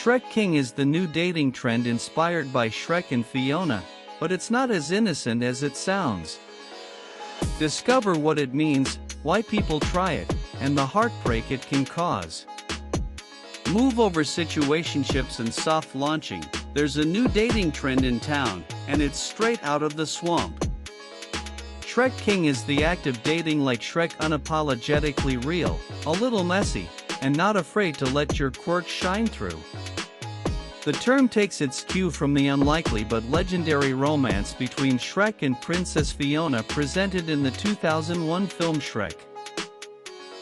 Shrekking is the new dating trend inspired by Shrek and Fiona, but it's not as innocent as it sounds. Discover what it means, why people try it, and the heartbreak it can cause. Move over situationships and soft launching. There's a new dating trend in town, and it's straight out of the swamp. Shrekking is the act of dating like Shrek, unapologetically real, a little messy, and not afraid to let your quirks shine through. The term takes its cue from the unlikely but legendary romance between Shrek and Princess Fiona presented in the 2001 film Shrek.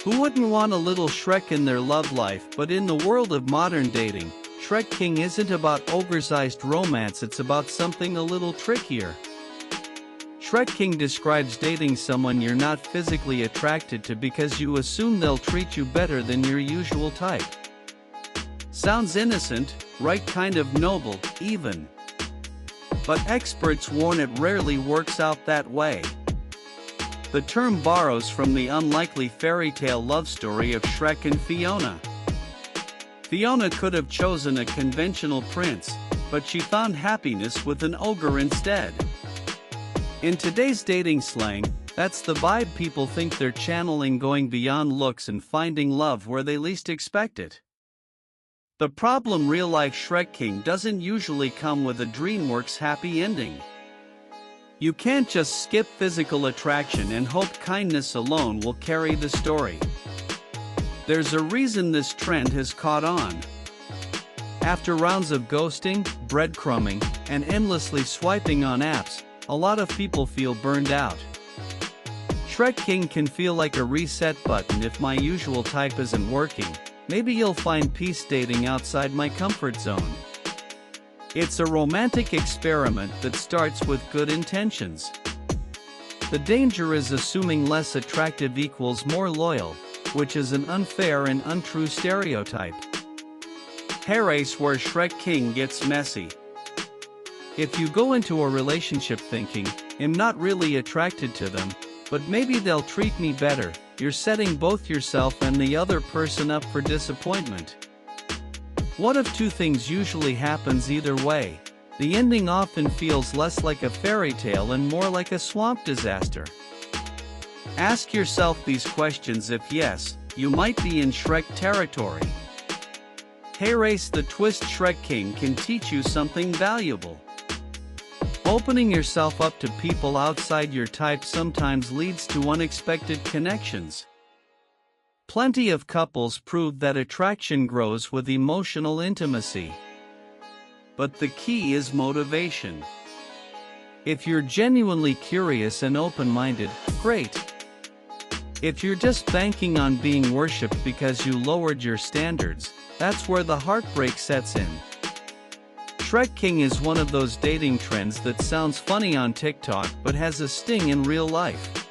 Who wouldn't want a little Shrek in their love life? But in the world of modern dating, Shrekking isn't about ogre-sized romance, it's about something a little trickier. Shrekking describes dating someone you're not physically attracted to because you assume they'll treat you better than your usual type. Sounds innocent, right? Kind of noble, even. But experts warn it rarely works out that way. The term borrows from the unlikely fairy tale love story of Shrek and Fiona. Fiona could have chosen a conventional prince, but she found happiness with an ogre instead. In today's dating slang, that's the vibe people think they're channeling, going beyond looks and finding love where they least expect it. The problem: real-life Shrekking doesn't usually come with a DreamWorks happy ending. You can't just skip physical attraction and hope kindness alone will carry the story. There's a reason this trend has caught on. After rounds of ghosting, breadcrumbing, and endlessly swiping on apps, a lot of people feel burned out. Shrekking can feel like a reset button. If my usual type isn't working, maybe you'll find peace dating outside my comfort zone. It's a romantic experiment that starts with good intentions. The danger is assuming less attractive equals more loyal, which is an unfair and untrue stereotype. Here's where Shrekking gets messy. If you go into a relationship thinking, I'm not really attracted to them, but maybe they'll treat me better, you're setting both yourself and the other person up for disappointment. One of two things usually happens either way. The ending often feels less like a fairy tale and more like a swamp disaster. Ask yourself these questions. If yes, you might be in Shrek territory. Here's the twist: Shrekking can teach you something valuable. Opening yourself up to people outside your type sometimes leads to unexpected connections. Plenty of couples prove that attraction grows with emotional intimacy. But the key is motivation. If you're genuinely curious and open-minded, great. If you're just banking on being worshipped because you lowered your standards, that's where the heartbreak sets in. Shrekking is one of those dating trends that sounds funny on TikTok but has a sting in real life.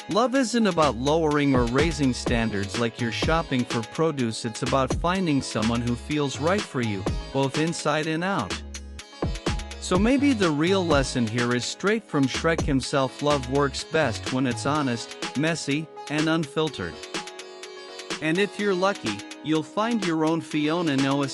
Love isn't about lowering or raising standards like you're shopping for produce. It's about finding someone who feels right for you, both inside and out. So maybe the real lesson here is straight from Shrek himself: love works best when it's honest, messy, and unfiltered. And if you're lucky, you'll find your own Fiona Noah.